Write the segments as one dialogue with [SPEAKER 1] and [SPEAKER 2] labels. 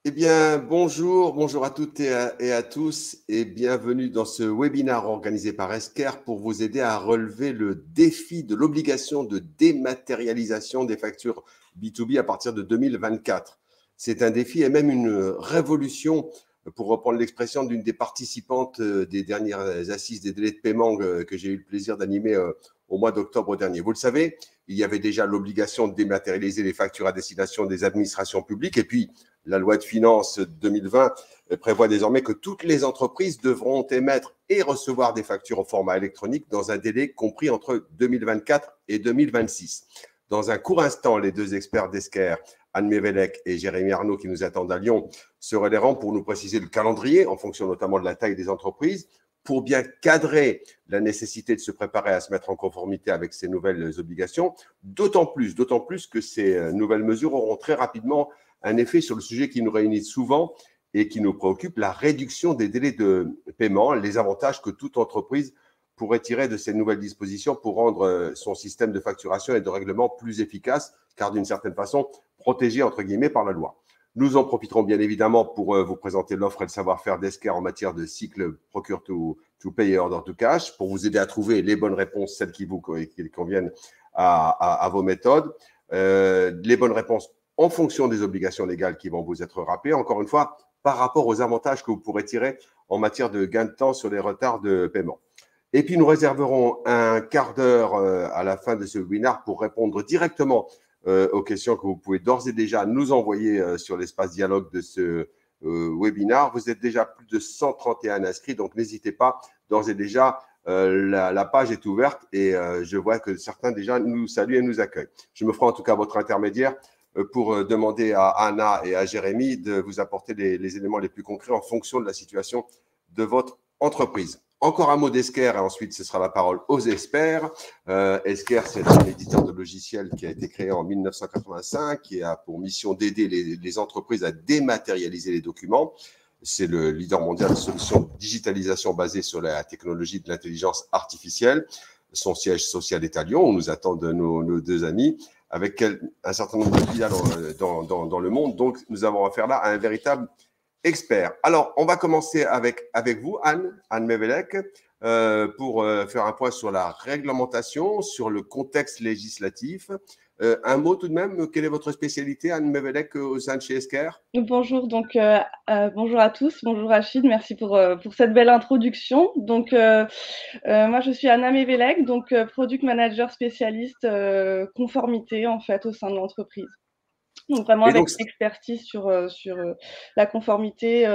[SPEAKER 1] Eh bien, bonjour à toutes et à tous et bienvenue dans ce webinaire organisé par Esker pour vous aider à relever le défi de l'obligation de dématérialisation des factures B2B à partir de 2024. C'est un défi et même une révolution, pour reprendre l'expression d'une des participantes des dernières assises des délais de paiement que j'ai eu le plaisir d'animer au mois d'octobre dernier. Vous le savez, il y avait déjà l'obligation de dématérialiser les factures à destination des administrations publiques et puis la loi de finances 2020 prévoit désormais que toutes les entreprises devront émettre et recevoir des factures au format électronique dans un délai compris entre 2024 et 2026. Dans un court instant, les deux experts d'Esker, Anne Mévélec et Jérémy Arnaud, qui nous attendent à Lyon, se relayeront pour nous préciser le calendrier, en fonction notamment de la taille des entreprises, pour bien cadrer la nécessité de se préparer à se mettre en conformité avec ces nouvelles obligations, d'autant plus que ces nouvelles mesures auront très rapidement un effet sur le sujet qui nous réunit souvent et qui nous préoccupe, la réduction des délais de paiement, les avantages que toute entreprise pourrait tirer de ces nouvelles dispositions pour rendre son système de facturation et de règlement plus efficace, car d'une certaine façon, protégé entre guillemets par la loi. Nous en profiterons bien évidemment pour vous présenter l'offre et le savoir-faire d'Esker en matière de cycle Procure to Pay et Order to Cash, pour vous aider à trouver les bonnes réponses, celles qui conviennent à vos méthodes, les bonnes réponses en fonction des obligations légales qui vont vous être rappelées, encore une fois, par rapport aux avantages que vous pourrez tirer en matière de gain de temps sur les retards de paiement. Et puis, nous réserverons un quart d'heure à la fin de ce webinaire pour répondre directement aux questions que vous pouvez d'ores et déjà nous envoyer sur l'espace dialogue de ce webinaire. Vous êtes déjà plus de 131 inscrits, donc n'hésitez pas, d'ores et déjà, la page est ouverte et je vois que certains déjà nous saluent et nous accueillent. Je me ferai en tout cas votre intermédiaire pour demander à Anna et à Jérémy de vous apporter les éléments les plus concrets en fonction de la situation de votre entreprise. Encore un mot d'Esker et ensuite ce sera la parole aux experts. Esker, c'est un éditeur de logiciels qui a été créé en 1985, qui a pour mission d'aider les entreprises à dématérialiser les documents. C'est le leader mondial de solutions de digitalisation basées sur la technologie de l'intelligence artificielle. Son siège social est à Lyon, où nous attendent nos deux amis, avec un certain nombre de filiales dans le monde. Donc, nous avons affaire là à un véritable expert. Alors, on va commencer avec vous, Anne Mévélec, pour faire un point sur la réglementation, sur le contexte législatif. Un mot tout de même, quelle est votre spécialité, Anne Mévélec, au sein de chez Esker?
[SPEAKER 2] Bonjour, bonjour à tous, bonjour Rachid, merci pour cette belle introduction. Moi je suis Anna Mévélec, Product Manager spécialiste conformité en fait au sein de l'entreprise. Donc vraiment avec une expertise sur la conformité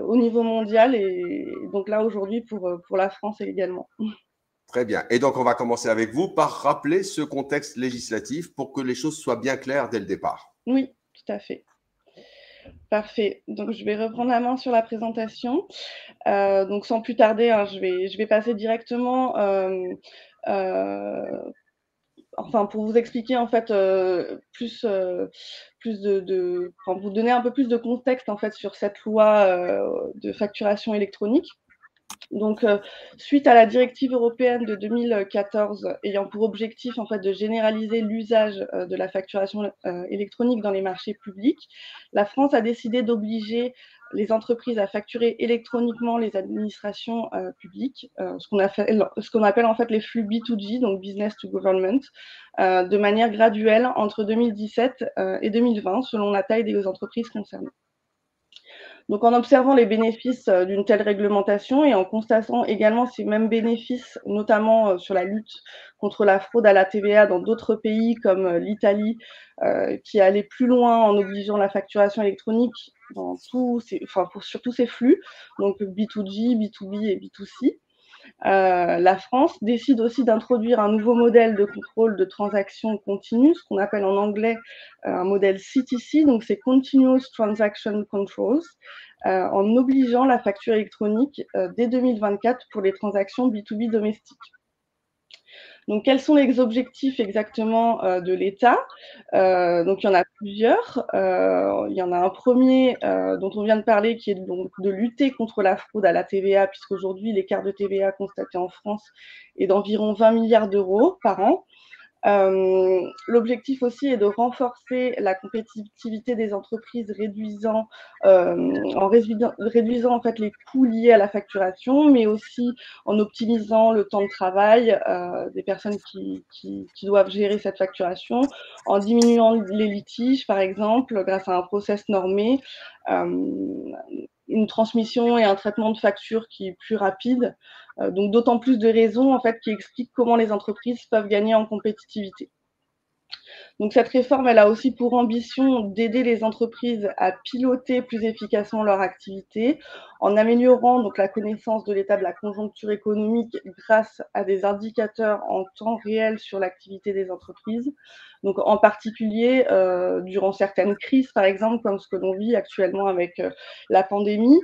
[SPEAKER 2] au niveau mondial et donc là aujourd'hui pour la France également.
[SPEAKER 1] Très bien. Et donc on va commencer avec vous par rappeler ce contexte législatif pour que les choses soient bien claires dès le départ.
[SPEAKER 2] Oui, tout à fait. Parfait. Donc, je vais reprendre la main sur la présentation. Donc, sans plus tarder, hein, je vais passer directement, pour vous expliquer en fait pour vous donner un peu plus de contexte en fait sur cette loi de facturation électronique. Donc, suite à la directive européenne de 2014 ayant pour objectif en fait de généraliser l'usage de la facturation électronique dans les marchés publics, la France a décidé d'obliger les entreprises à facturer électroniquement les administrations publiques, ce qu'on appelle en fait les flux B2G, donc Business to Government, de manière graduelle entre 2017 et 2020 selon la taille des entreprises concernées. Donc, en observant les bénéfices d'une telle réglementation et en constatant également ces mêmes bénéfices, notamment sur la lutte contre la fraude à la TVA dans d'autres pays comme l'Italie, qui allait plus loin en obligeant la facturation électronique dans sur tous ces flux, donc B2G, B2B et B2C. La France décide aussi d'introduire un nouveau modèle de contrôle de transactions continues, ce qu'on appelle en anglais un modèle CTC, donc c'est Continuous Transaction Controls, en obligeant la facture électronique dès 2024 pour les transactions B2B domestiques. Donc, quels sont les objectifs exactement de l'État? Donc, il y en a plusieurs. Il y en a un premier dont on vient de parler, qui est donc de lutter contre la fraude à la TVA, puisqu'aujourd'hui, l'écart de TVA constaté en France est d'environ 20 milliards d'euros par an. L'objectif aussi est de renforcer la compétitivité des entreprises réduisant en fait les coûts liés à la facturation, mais aussi en optimisant le temps de travail des personnes qui doivent gérer cette facturation, en diminuant les litiges par exemple grâce à un process normé, une transmission et un traitement de facture qui est plus rapide. Donc d'autant plus de raisons en fait qui expliquent comment les entreprises peuvent gagner en compétitivité. Donc cette réforme, elle a aussi pour ambition d'aider les entreprises à piloter plus efficacement leur activité en améliorant donc la connaissance de l'état de la conjoncture économique grâce à des indicateurs en temps réel sur l'activité des entreprises. Donc en particulier durant certaines crises, par exemple, comme ce que l'on vit actuellement avec la pandémie.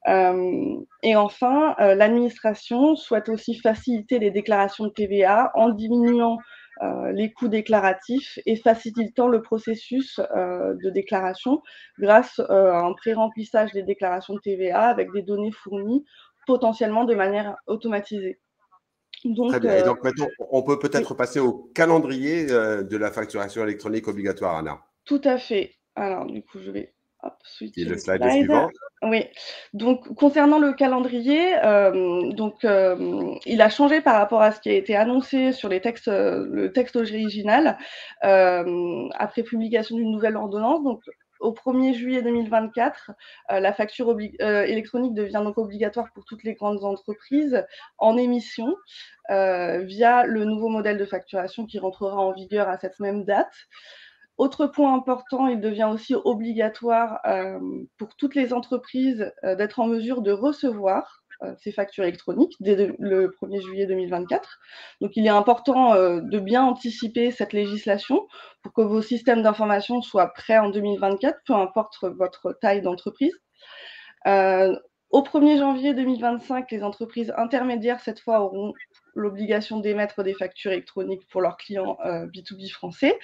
[SPEAKER 2] Et enfin, l'administration souhaite aussi faciliter les déclarations de TVA en diminuant les coûts déclaratifs et facilitant le processus de déclaration grâce à un pré-remplissage des déclarations de TVA avec des données fournies potentiellement de manière automatisée.
[SPEAKER 1] Très
[SPEAKER 2] Donc,
[SPEAKER 1] bien. Et donc maintenant, on peut
[SPEAKER 2] oui,
[SPEAKER 1] peut-être passer au calendrier de la facturation électronique obligatoire, Anna,
[SPEAKER 2] tout à fait. Alors, du coup, je vais
[SPEAKER 1] qui est
[SPEAKER 2] switcher
[SPEAKER 1] le
[SPEAKER 2] le
[SPEAKER 1] slide
[SPEAKER 2] slide.
[SPEAKER 1] suivant.
[SPEAKER 2] Oui, donc concernant le calendrier, il a changé par rapport à ce qui a été annoncé sur les textes, le texte original, après publication d'une nouvelle ordonnance. Donc, au 1er juillet 2024, la facture électronique devient donc obligatoire pour toutes les grandes entreprises en émission via le nouveau modèle de facturation qui rentrera en vigueur à cette même date. Autre point important, il devient aussi obligatoire pour toutes les entreprises d'être en mesure de recevoir ces factures électroniques dès le 1er juillet 2024. Donc il est important de bien anticiper cette législation pour que vos systèmes d'information soient prêts en 2024, peu importe votre taille d'entreprise. Au 1er janvier 2025, les entreprises intermédiaires, cette fois, auront l'obligation d'émettre des factures électroniques pour leurs clients B2B français.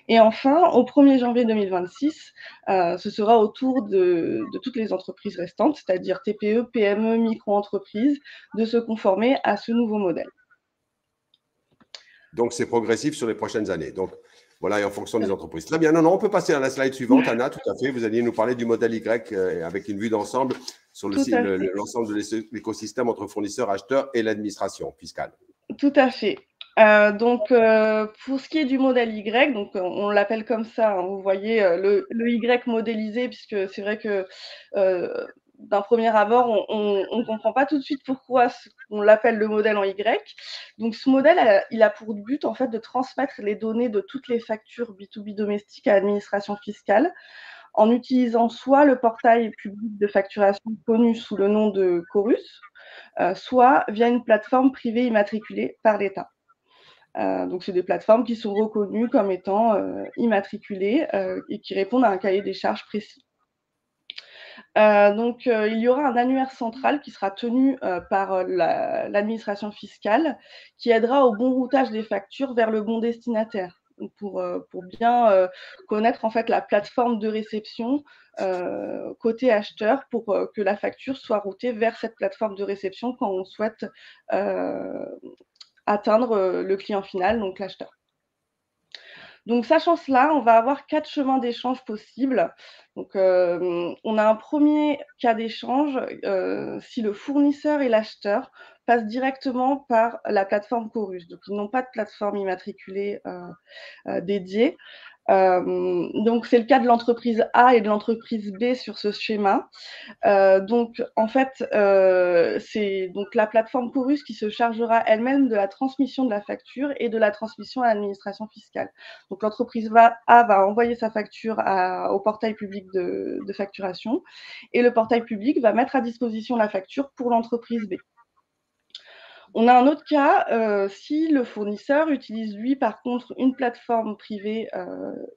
[SPEAKER 2] Et enfin, au 1er janvier 2026, ce sera au tour de toutes les entreprises restantes, c'est-à-dire TPE, PME, micro-entreprises, de se conformer à ce nouveau modèle.
[SPEAKER 1] Donc, c'est progressif sur les prochaines années. Donc, voilà, et en fonction des entreprises. Très bien. Non, non, on peut passer à la slide suivante, Anna, tout à fait. Vous alliez nous parler du modèle Y avec une vue d'ensemble sur
[SPEAKER 2] Tout à fait.
[SPEAKER 1] l'ensemble de l'écosystème entre fournisseurs, acheteurs et l'administration fiscale.
[SPEAKER 2] Tout à fait. Pour ce qui est du modèle Y, donc on l'appelle comme ça, hein, vous voyez le Y modélisé, puisque c'est vrai que d'un premier abord, on ne comprend pas tout de suite pourquoi on l'appelle le modèle en Y. Donc ce modèle, il a pour but en fait de transmettre les données de toutes les factures B2B domestiques à l'administration fiscale en utilisant soit le portail public de facturation connu sous le nom de Chorus, soit via une plateforme privée immatriculée par l'État. Donc, c'est des plateformes qui sont reconnues comme étant immatriculées et qui répondent à un cahier des charges précis. Il y aura un annuaire central qui sera tenu par l'administration fiscale qui aidera au bon routage des factures vers le bon destinataire. Pour bien connaître en fait la plateforme de réception côté acheteur pour que la facture soit routée vers cette plateforme de réception quand on souhaite atteindre le client final, donc l'acheteur. Donc, sachant cela, on va avoir 4 chemins d'échange possibles. Donc, on a un premier cas d'échange si le fournisseur et l'acheteur passent directement par la plateforme Chorus. Donc, ils n'ont pas de plateforme immatriculée dédiée. Donc, c'est le cas de l'entreprise A et de l'entreprise B sur ce schéma. En fait, c'est donc la plateforme Chorus qui se chargera elle-même de la transmission de la facture et de la transmission à l'administration fiscale. Donc, l'entreprise A va envoyer sa facture au portail public de facturation et le portail public va mettre à disposition la facture pour l'entreprise B. On a un autre cas si le fournisseur utilise, lui, par contre, une plateforme privée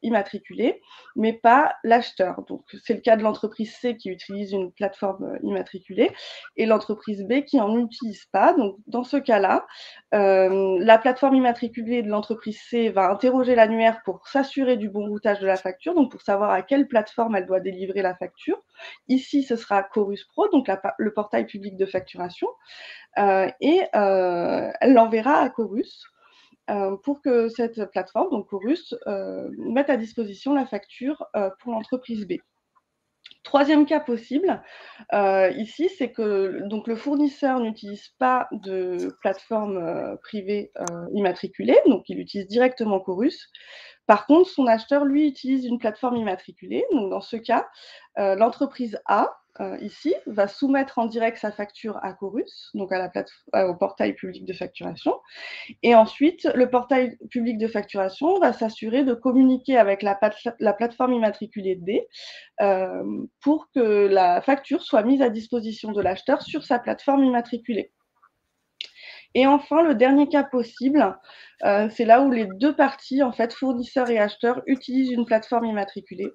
[SPEAKER 2] immatriculée, mais pas l'acheteur. Donc, c'est le cas de l'entreprise C qui utilise une plateforme immatriculée et l'entreprise B qui n'en utilise pas. Donc, dans ce cas-là, la plateforme immatriculée de l'entreprise C va interroger l'annuaire pour s'assurer du bon routage de la facture, donc pour savoir à quelle plateforme elle doit délivrer la facture. Ici, ce sera Chorus Pro, donc le portail public de facturation. Elle l'enverra à Chorus. pour que cette plateforme, donc Chorus, mette à disposition la facture pour l'entreprise B. Troisième cas possible, ici, c'est que donc, le fournisseur n'utilise pas de plateforme privée immatriculée, donc il utilise directement Chorus. Par contre, son acheteur, lui, utilise une plateforme immatriculée. Donc, dans ce cas, l'entreprise A, ici, va soumettre en direct sa facture à Chorus, donc au portail public de facturation. Et ensuite, le portail public de facturation va s'assurer de communiquer avec la plateforme immatriculée D pour que la facture soit mise à disposition de l'acheteur sur sa plateforme immatriculée. Et enfin, le dernier cas possible, c'est là où les deux parties, en fait, fournisseurs et acheteurs, utilisent une plateforme immatriculée.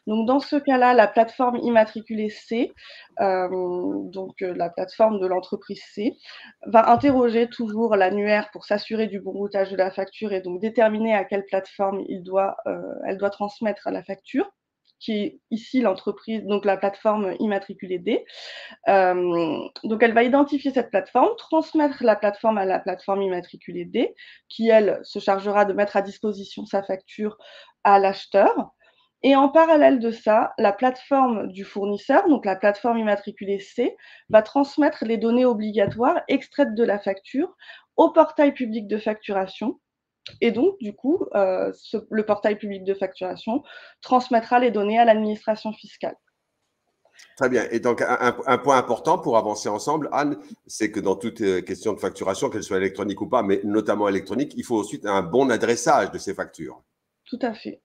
[SPEAKER 2] Donc, dans ce cas-là, la plateforme immatriculée C, donc la plateforme de l'entreprise C, va interroger toujours l'annuaire pour s'assurer du bon routage de la facture et donc déterminer à quelle plateforme elle doit transmettre la facture, qui est ici l'entreprise, donc la plateforme immatriculée D. Donc, elle va identifier cette plateforme, transmettre la plateforme à la plateforme immatriculée D, qui, elle, se chargera de mettre à disposition sa facture à l'acheteur. Et en parallèle de ça, la plateforme du fournisseur, donc la plateforme immatriculée C, va transmettre les données obligatoires extraites de la facture au portail public de facturation. Et donc, du coup, le portail public de facturation transmettra les données à l'administration fiscale.
[SPEAKER 1] Très bien. Et donc, un point important pour avancer ensemble, Anne, c'est que dans toute question de facturation, qu'elle soit électronique ou pas, mais notamment électronique, il faut ensuite un bon adressage de ces factures.
[SPEAKER 2] Tout à fait.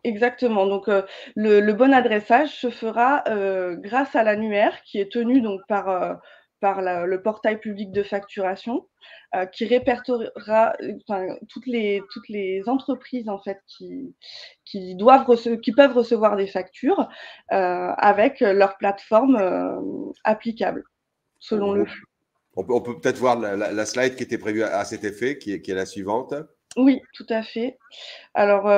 [SPEAKER 2] Exactement. Donc, le bon adressage se fera grâce à l'annuaire qui est tenu donc par le portail public de facturation, qui répertoriera toutes les entreprises en fait qui peuvent recevoir des factures avec leur plateforme applicable selon le flux.
[SPEAKER 1] On peut peut-être voir la slide qui était prévue à cet effet, qui est la suivante.
[SPEAKER 2] Oui, tout à fait. Alors,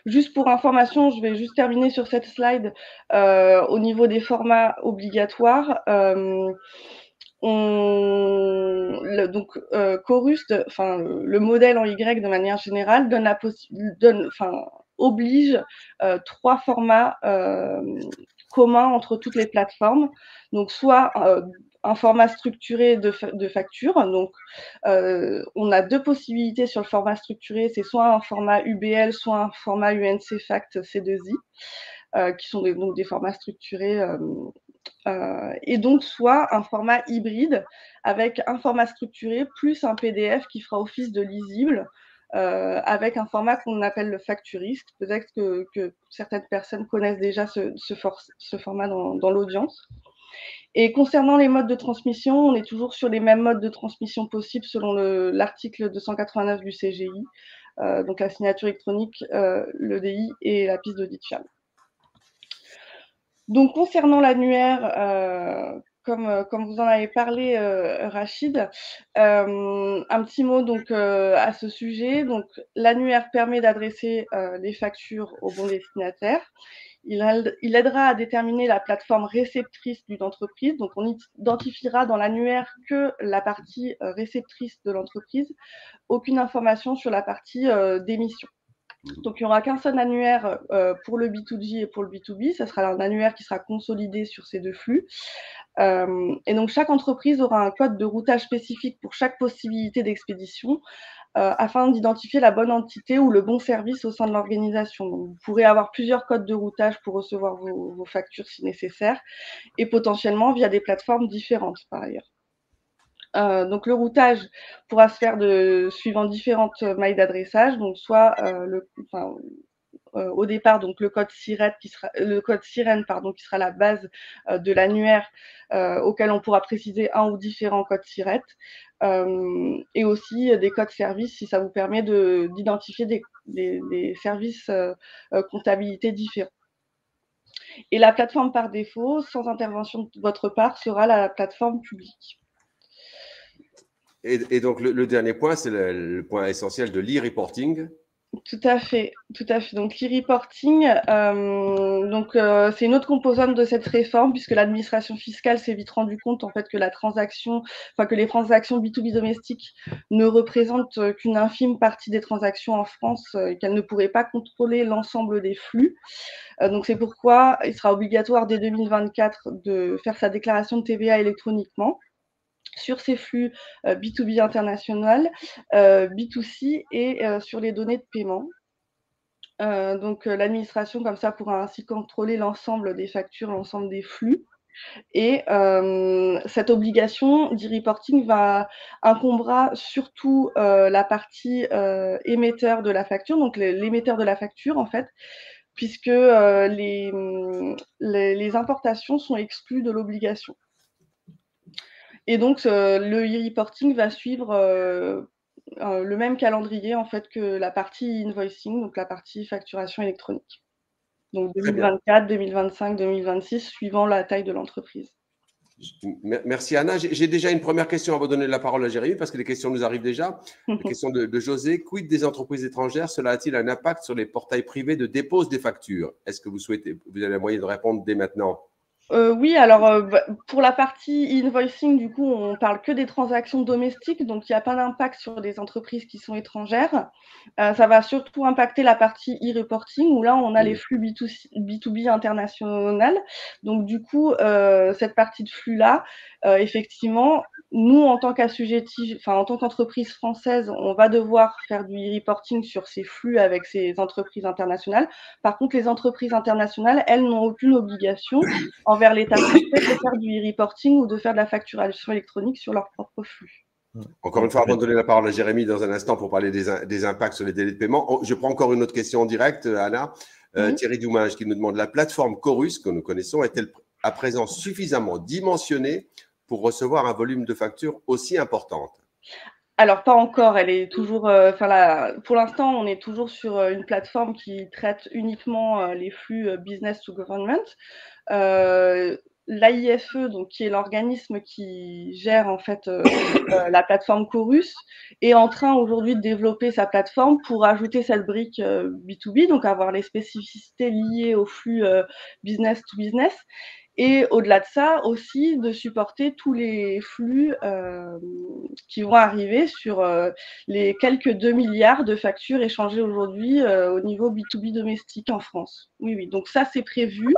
[SPEAKER 2] juste pour information, je vais juste terminer sur cette slide. Au niveau des formats obligatoires, Chorus, le modèle en Y de manière générale oblige 3 formats communs entre toutes les plateformes. Donc, soit un format structuré de facture. Donc, on a 2 possibilités sur le format structuré. C'est soit un format UBL, soit un format UNC Fact C2I, qui sont donc des formats structurés. Et donc, soit un format hybride avec un format structuré plus un PDF qui fera office de lisible avec un format qu'on appelle le facturiste. Peut-être que certaines personnes connaissent déjà ce format dans l'audience. Et concernant les modes de transmission, on est toujours sur les mêmes modes de transmission possibles selon l'article 289 du CGI, donc la signature électronique, l'EDI et la piste de DITFIAM. Donc, concernant l'annuaire, comme vous en avez parlé, Rachid, un petit mot donc à ce sujet. Donc, l'annuaire permet d'adresser les factures au bon destinataire. Il aidera à déterminer la plateforme réceptrice d'une entreprise. Donc, on identifiera dans l'annuaire que la partie réceptrice de l'entreprise, aucune information sur la partie d'émission. Donc, il n'y aura qu'un seul annuaire pour le B2G et pour le B2B. Ça sera un annuaire qui sera consolidé sur ces 2 flux. Et donc, chaque entreprise aura un code de routage spécifique pour chaque possibilité d'expédition afin d'identifier la bonne entité ou le bon service au sein de l'organisation. Donc, vous pourrez avoir plusieurs codes de routage pour recevoir vos factures si nécessaire et potentiellement via des plateformes différentes par ailleurs. Donc, le routage pourra se faire suivant différentes mailles d'adressage, donc soit au départ, donc le code sirène qui sera la base de l'annuaire auquel on pourra préciser un ou différents codes sirène, et aussi des codes services si ça vous permet d'identifier des services comptabilité différents. Et la plateforme par défaut, sans intervention de votre part, sera la plateforme publique.
[SPEAKER 1] Et donc, le dernier point, c'est le point essentiel de l'e-reporting.
[SPEAKER 2] Tout à fait, tout à fait. Donc l'e-reporting, c'est une autre composante de cette réforme puisque l'administration fiscale s'est vite rendu compte en fait que que les transactions B2B domestiques ne représentent qu'une infime partie des transactions en France et qu'elles ne pourraient pas contrôler l'ensemble des flux. Donc c'est pourquoi il sera obligatoire dès 2024 de faire sa déclaration de TVA électroniquement sur ces flux B2B international, B2C et sur les données de paiement. L'administration, comme ça, pourra ainsi contrôler l'ensemble des factures, l'ensemble des flux. Et cette obligation d'e-reporting incombera surtout la partie émetteur de la facture, donc l'émetteur de la facture, en fait, puisque les importations sont exclues de l'obligation. Et donc, le e-reporting va suivre le même calendrier en fait que la partie invoicing, donc la partie facturation électronique. Donc 2024, 2025, 2026, suivant la taille de l'entreprise.
[SPEAKER 1] Merci Anna. J'ai déjà une première question avant de donner la parole à Jérémy parce que les questions nous arrivent déjà. La question de José. Quid des entreprises étrangères? Cela a-t-il un impact sur les portails privés de dépose des factures? Est-ce que vous avez la moyen de répondre dès maintenant?
[SPEAKER 2] Oui, alors pour la partie invoicing, du coup, on parle que des transactions domestiques, donc il n'y a pas d'impact sur des entreprises qui sont étrangères. Ça va surtout impacter la partie e-reporting, où là, on a les flux B2B international. Donc du coup, cette partie de flux-là, effectivement, nous, en tant qu'assujettis, en tant qu'entreprise française, on va devoir faire du e-reporting sur ces flux avec ces entreprises internationales. Par contre, les entreprises internationales, elles n'ont aucune obligation envers l'État français de faire du e-reporting ou de faire de la facturation électronique sur leur propre flux.
[SPEAKER 1] Encore une fois, avant de donner la parole à Jérémy dans un instant pour parler des impacts sur les délais de paiement, je prends encore une autre question en direct, Anna. Thierry Doumage qui nous demande, la plateforme Chorus que nous connaissons est-elle à présent suffisamment dimensionnée pour recevoir un volume de factures aussi importante?
[SPEAKER 2] Alors, pas encore. Elle est toujours. Pour l'instant, on est toujours sur une plateforme qui traite uniquement les flux business to government. L'AIFE, donc qui est l'organisme qui gère en fait la plateforme Chorus, est en train aujourd'hui de développer sa plateforme pour ajouter cette brique B2B, donc avoir les spécificités liées au flux business to business. Et au-delà de ça, aussi de supporter tous les flux qui vont arriver sur les quelques 2 milliards de factures échangées aujourd'hui au niveau B2B domestique en France. Oui, oui, donc ça, c'est prévu.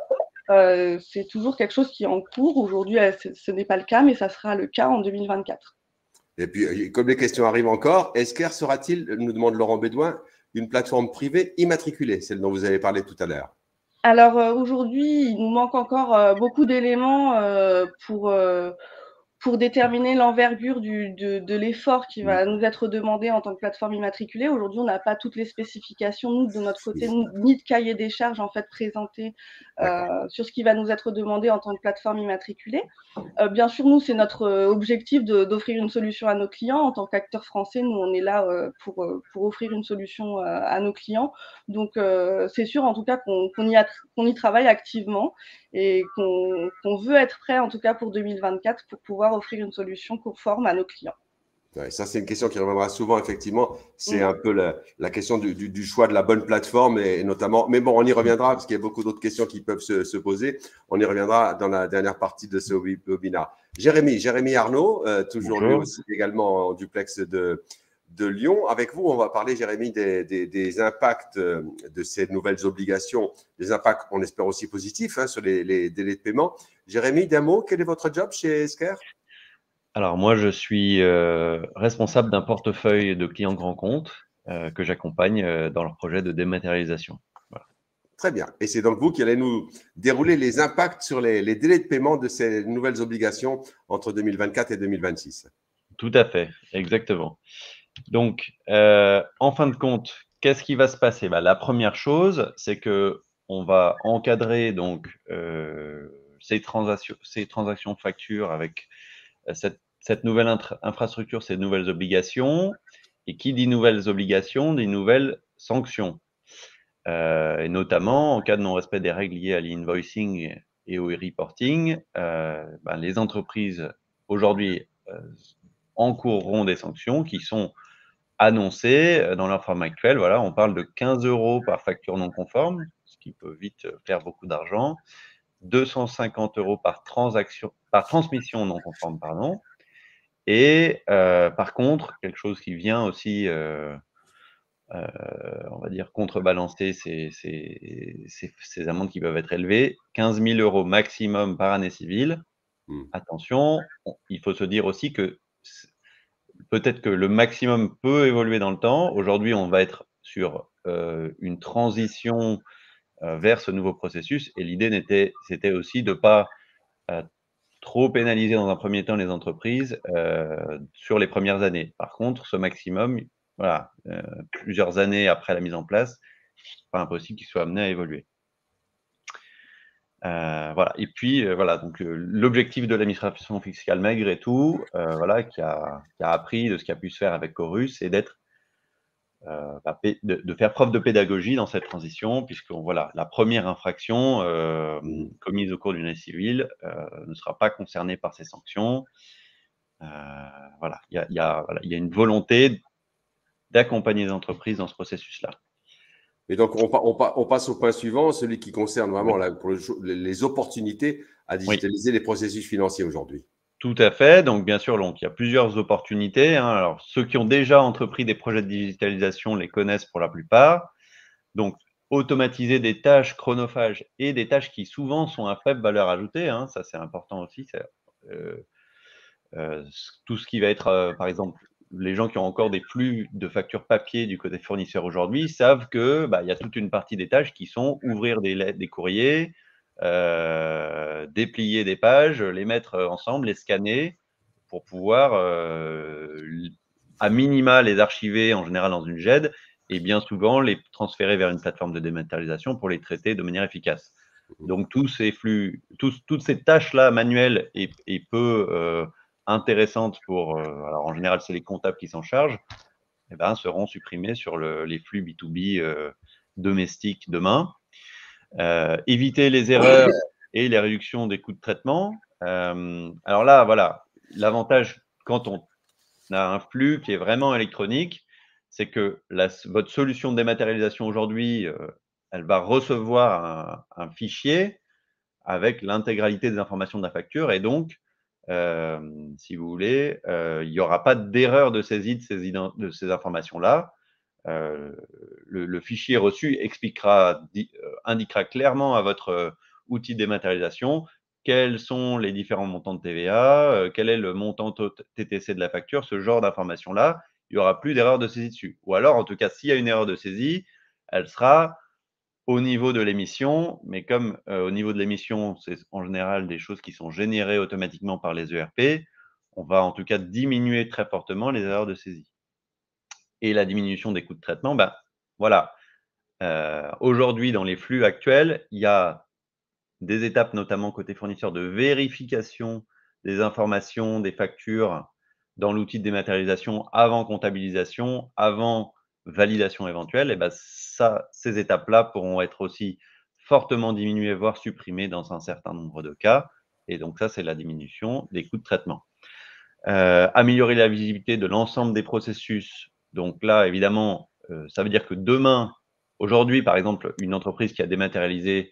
[SPEAKER 2] C'est toujours quelque chose qui est en cours. Aujourd'hui, ce n'est pas le cas, mais ça sera le cas en 2024.
[SPEAKER 1] Et puis, comme les questions arrivent encore, Esker sera-t-il, nous demande Laurent Bédouin, une plateforme privée immatriculée, celle dont vous avez parlé tout à l'heure?
[SPEAKER 2] Alors aujourd'hui, il nous manque encore beaucoup d'éléments pour déterminer l'envergure de l'effort qui va nous être demandé en tant que plateforme immatriculée. Aujourd'hui, on n'a pas toutes les spécifications, nous, de notre côté, ni de cahier des charges en fait présenté sur ce qui va nous être demandé en tant que plateforme immatriculée. Bien sûr, nous, c'est notre objectif d'offrir une solution à nos clients. En tant qu'acteur français, nous, on est là pour offrir une solution à nos clients. Donc, c'est sûr, en tout cas, qu'on y travaille activement et qu'on veut être prêt, en tout cas, pour 2024, pour pouvoir offrir une solution conforme à nos clients.
[SPEAKER 1] Ouais, ça, c'est une question qui reviendra souvent, effectivement. C'est un peu la question du choix de la bonne plateforme et notamment. Mais bon, on y reviendra parce qu'il y a beaucoup d'autres questions qui peuvent se poser. On y reviendra dans la dernière partie de ce webinaire. Jérémy Arnaud, toujours lui aussi également en duplex de Lyon. Avec vous, on va parler, Jérémy, des impacts de ces nouvelles obligations, des impacts, on espère aussi positifs, sur les délais de paiement. Jérémy, d'un mot, quel est votre job chez Esker?
[SPEAKER 3] Alors moi, je suis responsable d'un portefeuille de clients grands comptes que j'accompagne dans leur projet de dématérialisation. Voilà.
[SPEAKER 1] Très bien. Et c'est donc vous qui allez nous dérouler les impacts sur les délais de paiement de ces nouvelles obligations entre 2024 et 2026.
[SPEAKER 3] Tout à fait, exactement. Donc, en fin de compte, qu'est-ce qui va se passer? La première chose, c'est que on va encadrer donc ces transactions factures avec cette nouvelle infrastructure, ces nouvelles obligations. Et qui dit nouvelles obligations, dit nouvelles sanctions. Et notamment, en cas de non-respect des règles liées à l'invoicing et au reporting, les entreprises aujourd'hui encourront des sanctions qui sont annoncé dans leur forme actuelle. Voilà, on parle de 15 € par facture non conforme, ce qui peut vite faire beaucoup d'argent. 250 € par transmission non conforme, pardon. Et par contre, quelque chose qui vient aussi, on va dire, contrebalancer ces amendes qui peuvent être élevées, 15 000 € maximum par année civile. Attention, il faut se dire aussi que peut-être que le maximum peut évoluer dans le temps. Aujourd'hui, on va être sur une transition vers ce nouveau processus, et l'idée c'était aussi de ne pas trop pénaliser dans un premier temps les entreprises sur les premières années. Par contre, ce maximum, voilà, plusieurs années après la mise en place, pas impossible qu'il soit amené à évoluer. Voilà. Et puis voilà, donc l'objectif de l'administration fiscale malgré tout, voilà, qui a appris de ce qui a pu se faire avec Chorus, c'est d'être de faire preuve de pédagogie dans cette transition, puisque voilà, la première infraction commise au cours d'une année civile ne sera pas concernée par ces sanctions. Voilà, il y a une volonté d'accompagner les entreprises dans ce processus-là.
[SPEAKER 1] Et donc, on passe au point suivant, celui qui concerne vraiment pour les opportunités à digitaliser les processus financiers aujourd'hui.
[SPEAKER 3] Tout à fait. Donc, bien sûr, il y a plusieurs opportunités. Alors, ceux qui ont déjà entrepris des projets de digitalisation les connaissent pour la plupart. Donc, automatiser des tâches chronophages et des tâches qui souvent sont à faible valeur ajoutée, ça c'est important aussi. Tout ce qui va être, par exemple, les gens qui ont encore des flux de factures papier du côté fournisseur aujourd'hui savent que il y a toute une partie des tâches qui sont ouvrir des courriers, déplier des pages, les mettre ensemble, les scanner pour pouvoir à minima les archiver en général dans une GED et bien souvent les transférer vers une plateforme de dématérialisation pour les traiter de manière efficace. Donc tous ces flux, toutes ces tâches-là manuelles et peu intéressantes pour, alors en général c'est les comptables qui s'en chargent, seront supprimées sur les flux B2B domestiques demain. Éviter les erreurs et les réductions des coûts de traitement. Alors là, voilà, l'avantage quand on a un flux qui est vraiment électronique, c'est que votre solution de dématérialisation aujourd'hui, elle va recevoir un fichier avec l'intégralité des informations de la facture et donc, si vous voulez, il n'y aura pas d'erreur de saisie de ces informations-là. Le fichier reçu indiquera clairement à votre outil de dématérialisation quels sont les différents montants de TVA, quel est le montant TTC de la facture, ce genre d'informations-là. Il n'y aura plus d'erreur de saisie dessus. Ou alors, en tout cas, s'il y a une erreur de saisie, elle sera au niveau de l'émission, mais comme au niveau de l'émission, c'est en général des choses qui sont générées automatiquement par les ERP, on va en tout cas diminuer très fortement les erreurs de saisie. Et la diminution des coûts de traitement, voilà. Aujourd'hui, dans les flux actuels, il y a des étapes, notamment côté fournisseur, de vérification des informations, des factures dans l'outil de dématérialisation avant comptabilisation, avant validation éventuelle. Et ces étapes-là pourront être aussi fortement diminuées, voire supprimées dans un certain nombre de cas. Et donc ça, c'est la diminution des coûts de traitement. Améliorer la visibilité de l'ensemble des processus. Donc là, évidemment, ça veut dire que demain, aujourd'hui, par exemple, une entreprise qui a dématérialisé,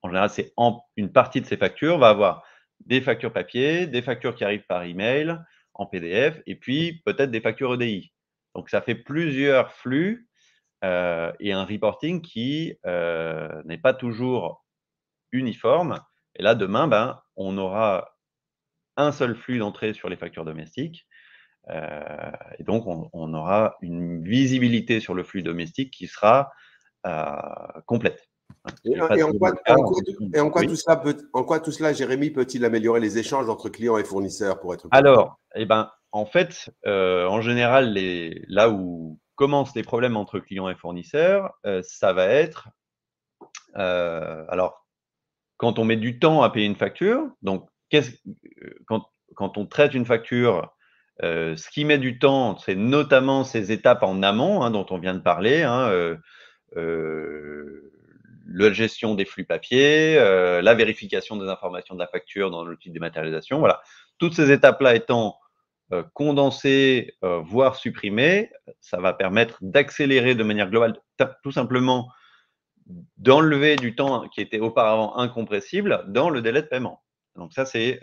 [SPEAKER 3] en général, c'est une partie de ses factures, va avoir des factures papier, des factures qui arrivent par email, en PDF, et puis peut-être des factures EDI. Donc ça fait plusieurs flux et un reporting qui n'est pas toujours uniforme. Et là, demain, on aura un seul flux d'entrée sur les factures domestiques. Et donc, on aura une visibilité sur le flux domestique qui sera complète.
[SPEAKER 1] Et en quoi tout cela, Jérémy, peut-il améliorer les échanges entre clients et fournisseurs pour être plus
[SPEAKER 3] Alors, en fait, en général, là où commencent les problèmes entre clients et fournisseurs, ça va être alors, quand on met du temps à payer une facture, donc quand on traite une facture, ce qui met du temps, c'est notamment ces étapes en amont dont on vient de parler, la gestion des flux papier, la vérification des informations de la facture dans l'outil de dématérialisation. Voilà. Toutes ces étapes-là étant condenser, voire supprimer, ça va permettre d'accélérer de manière globale, tout simplement d'enlever du temps qui était auparavant incompressible dans le délai de paiement. Donc ça, c'est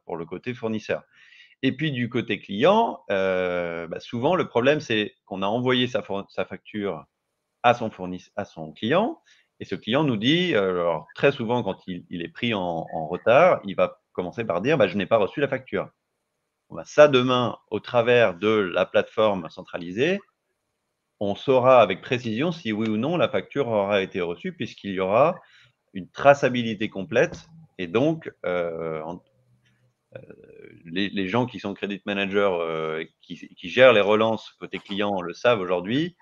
[SPEAKER 3] pour le côté fournisseur. Et puis du côté client, souvent le problème, c'est qu'on a envoyé sa facture à son client, et ce client nous dit, alors très souvent quand il est pris en retard, il va commencer par dire je n'ai pas reçu la facture. Ça, demain, au travers de la plateforme centralisée, on saura avec précision si oui ou non la facture aura été reçue, puisqu'il y aura une traçabilité complète. Et donc, les gens qui sont credit managers, qui gèrent les relances côté client le savent aujourd'hui.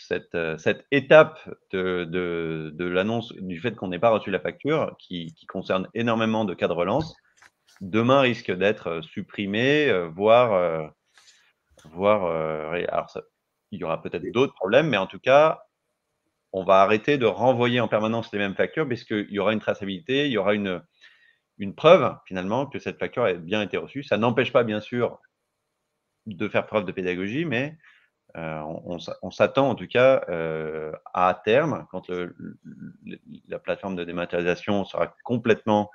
[SPEAKER 3] Cette étape de l'annonce du fait qu'on n'ait pas reçu la facture, qui concerne énormément de cas de relance, demain risque d'être supprimée, voire alors il y aura peut-être d'autres problèmes, mais en tout cas, on va arrêter de renvoyer en permanence les mêmes factures, puisqu'il y aura une traçabilité, il y aura une preuve finalement que cette facture a bien été reçue. Ça n'empêche pas bien sûr de faire preuve de pédagogie, mais on s'attend en tout cas à terme, quand la plateforme de dématérialisation sera complètement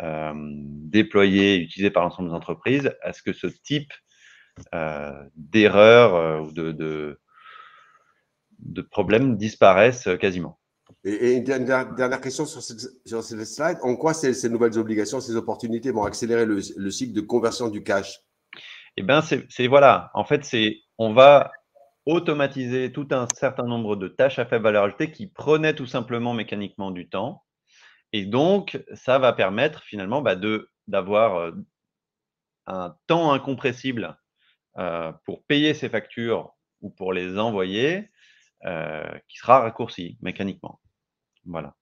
[SPEAKER 3] déployée et utilisée par l'ensemble des entreprises, à ce que ce type d'erreurs ou de problèmes disparaissent quasiment.
[SPEAKER 1] Et une dernière question sur ce slide. En quoi ces nouvelles obligations, ces opportunités vont accélérer le cycle de conversion du cash?
[SPEAKER 3] Eh bien, voilà. En fait, on va automatiser tout un certain nombre de tâches à faible valeur ajoutée qui prenaient tout simplement mécaniquement du temps. Et donc, ça va permettre finalement d'avoir un temps incompressible pour payer ces factures ou pour les envoyer, qui sera raccourci mécaniquement. Voilà.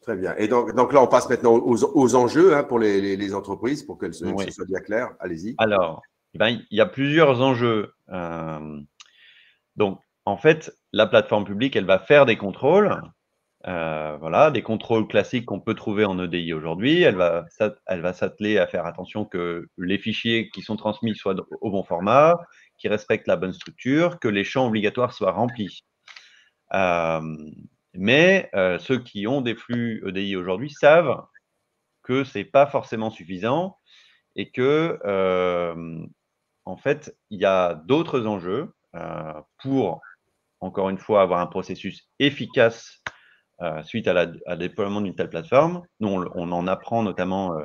[SPEAKER 1] Très bien. Et donc là, on passe maintenant aux enjeux pour les entreprises, pour que ce soit bien clair. Allez-y.
[SPEAKER 3] Alors, il y a plusieurs enjeux. Donc, en fait, la plateforme publique, elle va faire des contrôles. Des contrôles classiques qu'on peut trouver en EDI aujourd'hui. Elle va s'atteler à faire attention que les fichiers qui sont transmis soient au bon format, qui respectent la bonne structure, que les champs obligatoires soient remplis. Mais ceux qui ont des flux EDI aujourd'hui savent que ce n'est pas forcément suffisant et que, en fait, il y a d'autres enjeux pour, encore une fois, avoir un processus efficace suite à le déploiement d'une telle plateforme. Nous, on en apprend notamment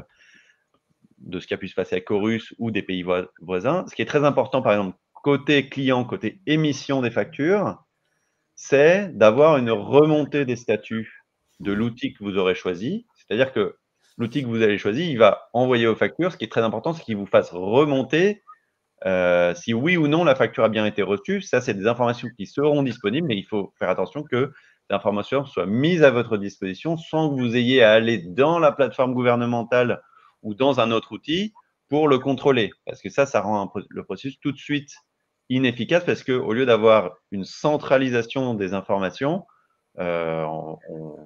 [SPEAKER 3] de ce qui a pu se passer à Chorus ou des pays voisins. Ce qui est très important, par exemple, côté client, côté émission des factures, c'est d'avoir une remontée des statuts de l'outil que vous aurez choisi. C'est-à-dire que l'outil que vous avez choisi, il va envoyer vos factures. Ce qui est très important, c'est qu'il vous fasse remonter si oui ou non la facture a bien été reçue. Ça, c'est des informations qui seront disponibles, mais il faut faire attention que l'information soit mise à votre disposition sans que vous ayez à aller dans la plateforme gouvernementale ou dans un autre outil pour le contrôler. Parce que ça rend le processus tout de suite inefficace, parce qu'au lieu d'avoir une centralisation des informations, on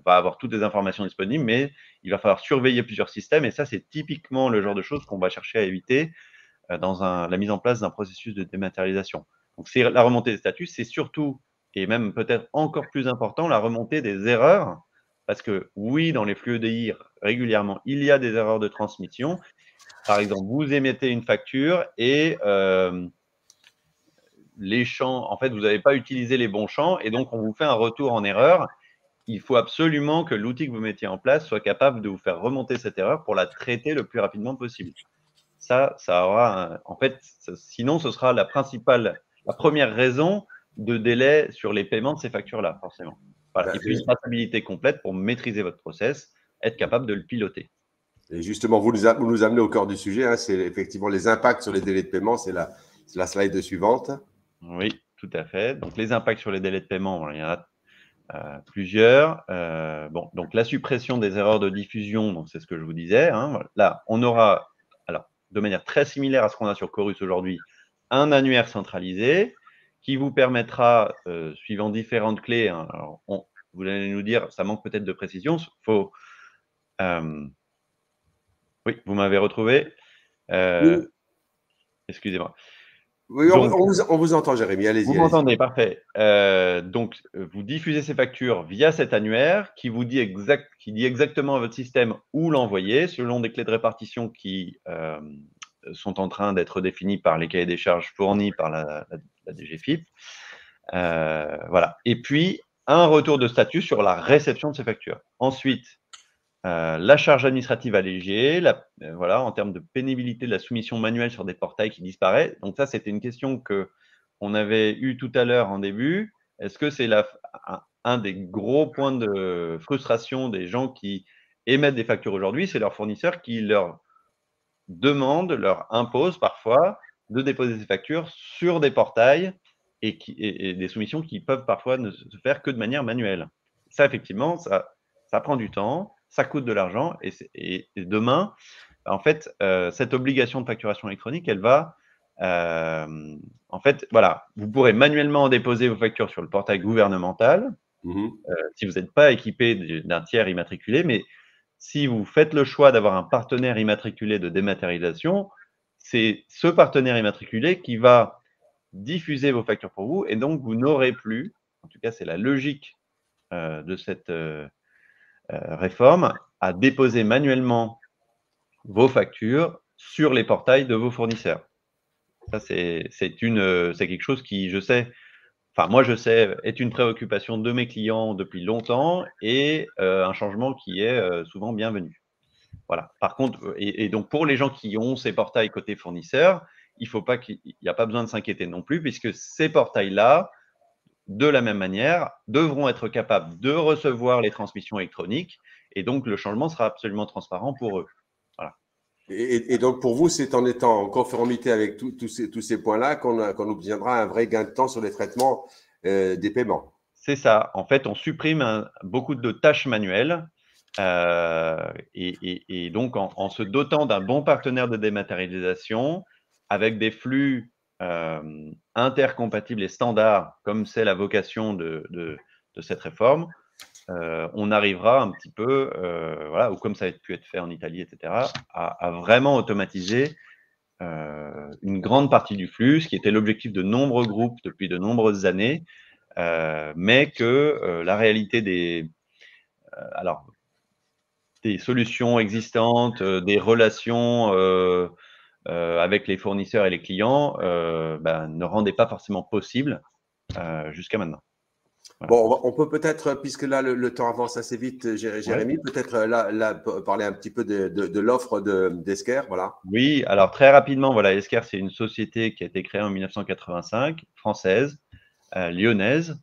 [SPEAKER 3] va avoir toutes les informations disponibles, mais il va falloir surveiller plusieurs systèmes. Et ça, c'est typiquement le genre de choses qu'on va chercher à éviter dans la mise en place d'un processus de dématérialisation. Donc, c'est la remontée des statuts, c'est surtout, et même peut-être encore plus important, la remontée des erreurs, parce que oui, dans les flux EDI, régulièrement, il y a des erreurs de transmission. Par exemple, vous émettez une facture et les champs, en fait, vous n'avez pas utilisé les bons champs, et donc on vous fait un retour en erreur. Il faut absolument que l'outil que vous mettiez en place soit capable de vous faire remonter cette erreur pour la traiter le plus rapidement possible. Ça aura en fait, sinon ce sera la première raison de délai sur les paiements de ces factures-là, forcément. Voilà. Il faut une traçabilité complète pour maîtriser votre process, être capable de le piloter.
[SPEAKER 1] Et justement, vous nous amenez au cœur du sujet, c'est effectivement les impacts sur les délais de paiement, c'est la slide suivante.
[SPEAKER 3] Oui, tout à fait. Donc, les impacts sur les délais de paiement, il y en a plusieurs. Donc la suppression des erreurs de diffusion, donc c'est ce que je vous disais. Là, on aura, alors, de manière très similaire à ce qu'on a sur Chorus aujourd'hui, un annuaire centralisé qui vous permettra, suivant différentes clés, alors vous allez nous dire, ça manque peut-être de précision, oui, vous m'avez retrouvé.
[SPEAKER 1] Oui,
[SPEAKER 3] Excusez-moi.
[SPEAKER 1] oui,
[SPEAKER 3] Donc,
[SPEAKER 1] on vous entend, Jérémy.
[SPEAKER 3] vous
[SPEAKER 1] Allez-y, allez-y.
[SPEAKER 3] m'entendez, parfait. Donc, vous diffusez ces factures via cet annuaire qui vous dit exactement à votre système où l'envoyer selon des clés de répartition qui sont en train d'être définies par les cahiers des charges fournis par la DGFiP. Voilà. Et puis, un retour de statut sur la réception de ces factures. Ensuite, la charge administrative allégée, voilà, en termes de pénibilité de la soumission manuelle sur des portails qui disparaît. Donc ça, c'était une question qu'on avait eue tout à l'heure en début. Est-ce que c'est un des gros points de frustration des gens qui émettent des factures aujourd'hui? C'est leurs fournisseurs qui leur demandent, leur imposent parfois de déposer ces factures sur des portails et des soumissions qui peuvent parfois ne se faire que de manière manuelle. Ça, effectivement, ça prend du temps, ça coûte de l'argent et demain, en fait, cette obligation de facturation électronique, elle va, en fait, voilà, vous pourrez manuellement déposer vos factures sur le portail gouvernemental si vous n'êtes pas équipé d'un tiers immatriculé, mais si vous faites le choix d'avoir un partenaire immatriculé de dématérialisation, c'est ce partenaire immatriculé qui va diffuser vos factures pour vous et donc vous n'aurez plus, en tout cas c'est la logique de cette réforme, à déposer manuellement vos factures sur les portails de vos fournisseurs. Ça, c'est quelque chose qui, je sais, enfin moi je sais, est une préoccupation de mes clients depuis longtemps et un changement qui est souvent bienvenu. Voilà. Par contre, et donc pour les gens qui ont ces portails côté fournisseurs, il n'y a pas besoin de s'inquiéter non plus, puisque ces portails-là, de la même manière, devront être capables de recevoir les transmissions électroniques, et donc le changement sera absolument transparent pour eux. Voilà.
[SPEAKER 1] Et donc, pour vous, c'est en étant en conformité avec tous ces points-là qu'on obtiendra un vrai gain de temps sur les traitements des paiements.
[SPEAKER 3] C'est ça. En fait, on supprime beaucoup de tâches manuelles. Et donc, en se dotant d'un bon partenaire de dématérialisation, avec des flux intercompatibles et standards, comme c'est la vocation de cette réforme, on arrivera un petit peu, voilà, ou comme ça a pu être fait en Italie, etc., à vraiment automatiser une grande partie du flux, ce qui était l'objectif de nombreux groupes depuis de nombreuses années, mais que la réalité alors, des solutions existantes, des relations avec les fournisseurs et les clients ne rendaient pas forcément possible jusqu'à maintenant. Voilà.
[SPEAKER 1] Bon, on peut peut-être, puisque là, le temps avance assez vite, Jérémy, peut-être là, parler un petit peu de l'offre d'Esker, voilà.
[SPEAKER 3] Oui, alors très rapidement, voilà, Esker, c'est une société qui a été créée en 1985, française, lyonnaise,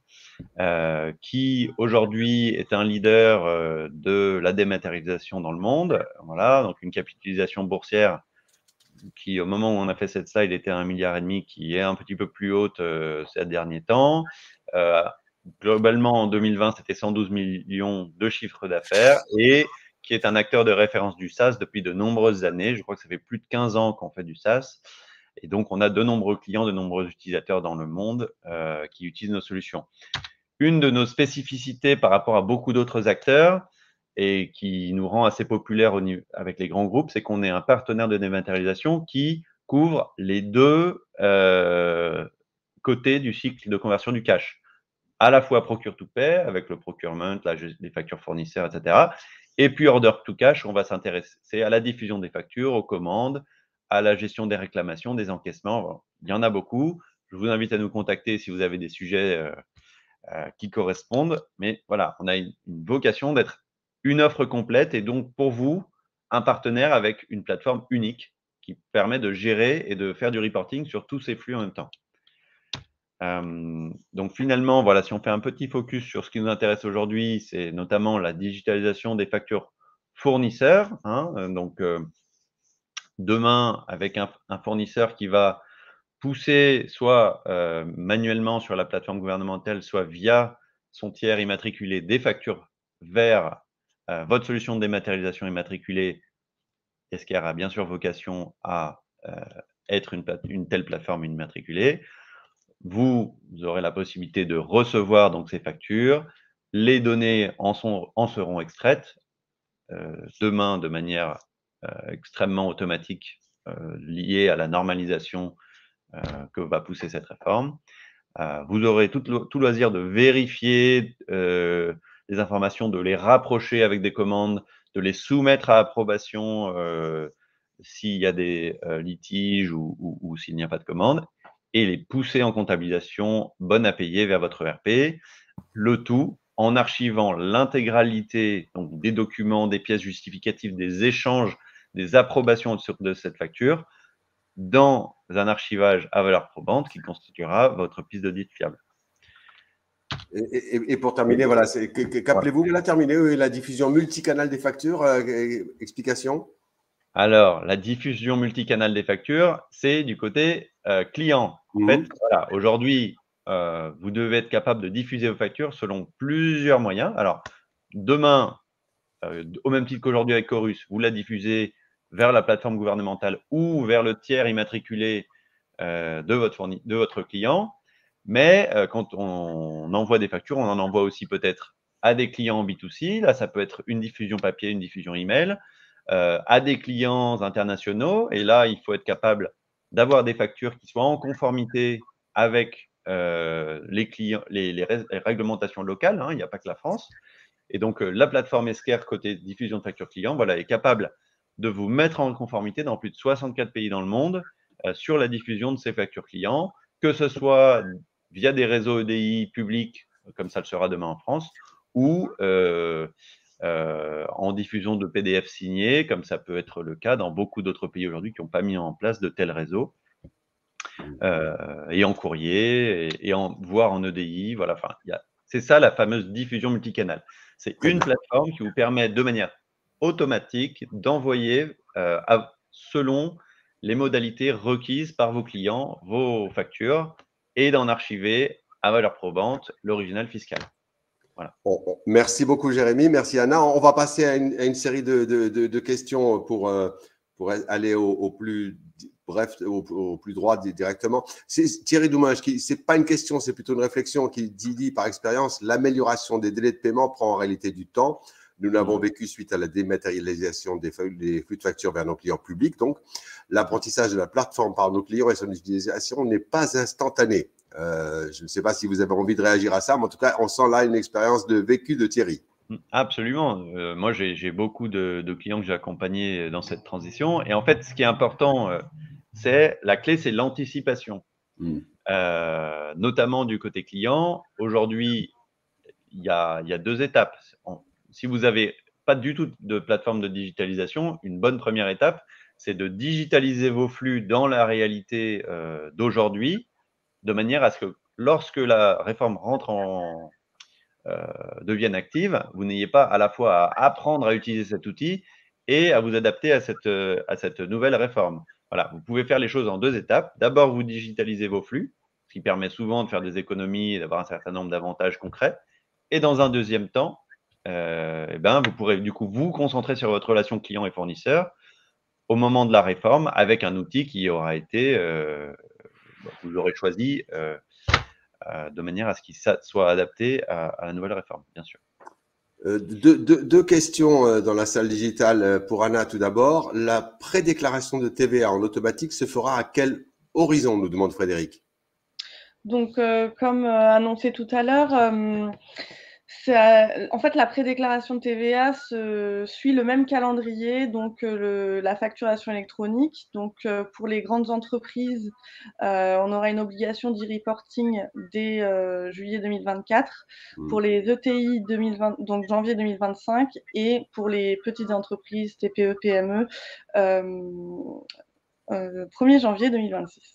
[SPEAKER 3] qui aujourd'hui est un leader de la dématérialisation dans le monde. Voilà, donc une capitalisation boursière qui, au moment où on a fait cette slide, était à 1,5 milliard, qui est un petit peu plus haute ces derniers temps. Globalement, en 2020, c'était 112 millions de chiffre d'affaires et qui est un acteur de référence du SaaS depuis de nombreuses années. Je crois que ça fait plus de 15 ans qu'on fait du SaaS. Et donc, on a de nombreux clients, de nombreux utilisateurs dans le monde qui utilisent nos solutions. Une de nos spécificités par rapport à beaucoup d'autres acteurs et qui nous rend assez populaires avec les grands groupes, c'est qu'on est un partenaire de dématérialisation qui couvre les deux côtés du cycle de conversion du cash. À la fois procure-to-pay, avec le procurement, les factures fournisseurs, etc. Et puis order-to-cash, on va s'intéresser à la diffusion des factures, aux commandes, à la gestion des réclamations, des encaissements. Il y en a beaucoup. Je vous invite à nous contacter si vous avez des sujets qui correspondent. Mais voilà, on a une vocation d'être une offre complète et donc pour vous, un partenaire avec une plateforme unique qui permet de gérer et de faire du reporting sur tous ces flux en même temps. Donc finalement, voilà, si on fait un petit focus sur ce qui nous intéresse aujourd'hui, c'est notamment la digitalisation des factures fournisseurs. Donc demain, avec un fournisseur qui va pousser soit manuellement sur la plateforme gouvernementale, soit via son tiers immatriculé des factures vers votre solution de dématérialisation immatriculée. Esker a bien sûr vocation à être une telle plateforme immatriculée. Vous aurez la possibilité de recevoir donc ces factures. Les données en seront extraites demain de manière extrêmement automatique liées à la normalisation que va pousser cette réforme. Vous aurez tout loisir de vérifier les informations, de les rapprocher avec des commandes, de les soumettre à approbation s'il y a des litiges ou s'il n'y a pas de commande, et les pousser en comptabilisation bonne à payer vers votre ERP. Le tout en archivant l'intégralité des documents, des pièces justificatives, des échanges, des approbations de cette facture dans un archivage à valeur probante qui constituera votre piste d'audit fiable.
[SPEAKER 1] Et pour terminer, voilà, qu'appelez-vous voilà, terminer la diffusion multicanal des factures explication.
[SPEAKER 3] Alors, la diffusion multicanal des factures, c'est du côté client. En fait, voilà, aujourd'hui, vous devez être capable de diffuser vos factures selon plusieurs moyens. Alors, demain, au même titre qu'aujourd'hui avec Chorus, vous la diffusez vers la plateforme gouvernementale ou vers le tiers immatriculé de votre client. Mais quand on envoie des factures, on en envoie aussi peut-être à des clients en B2C. Là, ça peut être une diffusion papier, une diffusion email, à des clients internationaux. Et là, il faut être capable d'avoir des factures qui soient en conformité avec les réglementations locales. Hein, il n'y a pas que la France. Et donc, la plateforme Esker, côté diffusion de factures clients, voilà, est capable de vous mettre en conformité dans plus de 64 pays dans le monde sur la diffusion de ces factures clients, que ce soit via des réseaux EDI publics, comme ça le sera demain en France, ou en diffusion de PDF signés, comme ça peut être le cas dans beaucoup d'autres pays aujourd'hui qui n'ont pas mis en place de tels réseaux, et en courrier, voire en EDI. Voilà, enfin, c'est ça la fameuse diffusion multicanal. C'est une plateforme qui vous permet de manière automatique d'envoyer selon les modalités requises par vos clients, vos factures, et d'en archiver à valeur probante l'original fiscal. Voilà.
[SPEAKER 1] Bon, merci beaucoup Jérémy, merci Anna. On va passer à une série de questions pour aller au plus bref, au plus droit directement. C'est Thierry Doumage, ce n'est pas une question, c'est plutôt une réflexion qui dit par expérience, l'amélioration des délais de paiement prend en réalité du temps. Nous l'avons vécu suite à la dématérialisation des flux de factures vers nos clients publics. Donc, l'apprentissage de la plateforme par nos clients et son utilisation n'est pas instantané. Je ne sais pas si vous avez envie de réagir à ça, mais en tout cas, on sent là une expérience vécue de Thierry.
[SPEAKER 3] Absolument. Moi, j'ai beaucoup de clients que j'ai accompagnés dans cette transition. Et en fait, ce qui est important, la clé, c'est l'anticipation. Notamment du côté client. Aujourd'hui, il y a deux étapes. Si vous n'avez pas du tout de plateforme de digitalisation, une bonne première étape, c'est de digitaliser vos flux dans la réalité d'aujourd'hui, de manière à ce que lorsque la réforme devienne active, vous n'ayez pas à la fois à apprendre à utiliser cet outil et à vous adapter à cette nouvelle réforme. Voilà, vous pouvez faire les choses en deux étapes. D'abord, vous digitalisez vos flux, ce qui permet souvent de faire des économies et d'avoir un certain nombre d'avantages concrets. Et dans un deuxième temps, vous pourrez du coup vous concentrer sur votre relation client et fournisseur au moment de la réforme avec un outil qui aura été, vous l'aurez choisi de manière à ce qu'il soit adapté à la nouvelle réforme, bien sûr.
[SPEAKER 1] Deux questions dans la salle digitale pour Anna tout d'abord. La prédéclaration de TVA en automatique se fera à quel horizon, nous demande Frédéric.
[SPEAKER 2] Donc, comme annoncé tout à l'heure, en fait, la prédéclaration de TVA suit le même calendrier, donc la facturation électronique. Donc, pour les grandes entreprises, on aura une obligation d'e-reporting dès juillet 2024. Pour les ETI, donc janvier 2025. Et pour les petites entreprises, TPE, PME, 1er janvier 2026.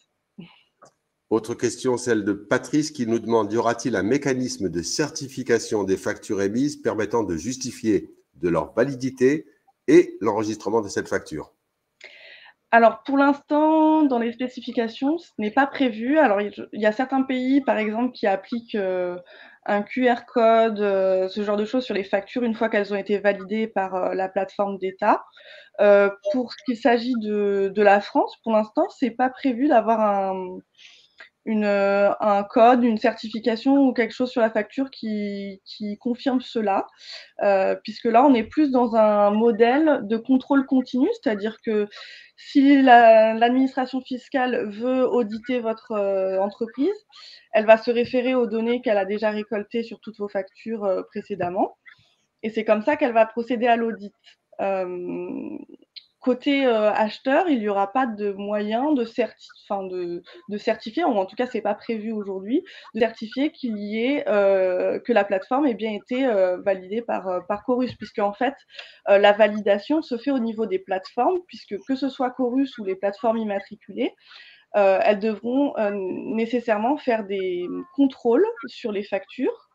[SPEAKER 1] Autre question, celle de Patrice qui nous demande, y aura-t-il un mécanisme de certification des factures émises permettant de justifier de leur validité et l'enregistrement de cette facture?
[SPEAKER 2] Alors, pour l'instant, dans les spécifications, ce n'est pas prévu. Alors, il y a certains pays, par exemple, qui appliquent un QR code, ce genre de choses sur les factures une fois qu'elles ont été validées par la plateforme d'État. Pour ce qui s'agit de la France, pour l'instant, ce n'est pas prévu d'avoir un code, une certification ou quelque chose sur la facture qui confirme cela, puisque là, on est plus dans un modèle de contrôle continu, c'est-à-dire que si l'administration fiscale veut auditer votre entreprise, elle va se référer aux données qu'elle a déjà récoltées sur toutes vos factures précédemment, et c'est comme ça qu'elle va procéder à l'audit. Côté acheteur, il n'y aura pas de moyen de certifier, ou en tout cas, c'est pas prévu aujourd'hui, de certifier qu'il y ait que la plateforme ait bien été validée par Chorus, puisque en fait, la validation se fait au niveau des plateformes, puisque que ce soit Chorus ou les plateformes immatriculées, elles devront nécessairement faire des contrôles sur les factures.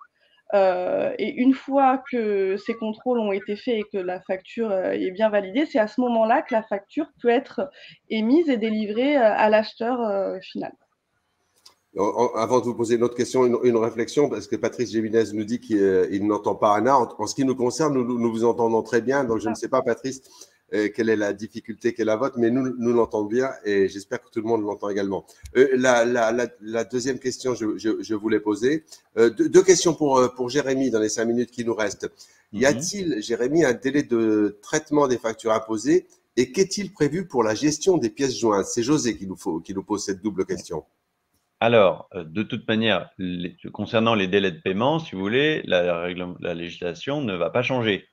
[SPEAKER 2] Et une fois que ces contrôles ont été faits et que la facture est bien validée, c'est à ce moment-là que la facture peut être émise et délivrée à l'acheteur final.
[SPEAKER 1] Avant de vous poser une autre question, une réflexion, parce que Patrice Géminez nous dit qu'il n'entend pas Anna. En ce qui nous concerne, nous vous entendons très bien. Donc, je ne sais pas, Patrice, quelle est la difficulté qu'est la vôtre, mais nous l'entendons bien et j'espère que tout le monde l'entend également. La deuxième question, je voulais poser. Deux questions pour Jérémy dans les 5 minutes qui nous restent. Y a-t-il, Jérémy, un délai de traitement des factures imposées et qu'est-il prévu pour la gestion des pièces jointes? C'est José qui nous pose cette double question.
[SPEAKER 3] Alors, de toute manière, concernant les délais de paiement, si vous voulez, la législation ne va pas changer.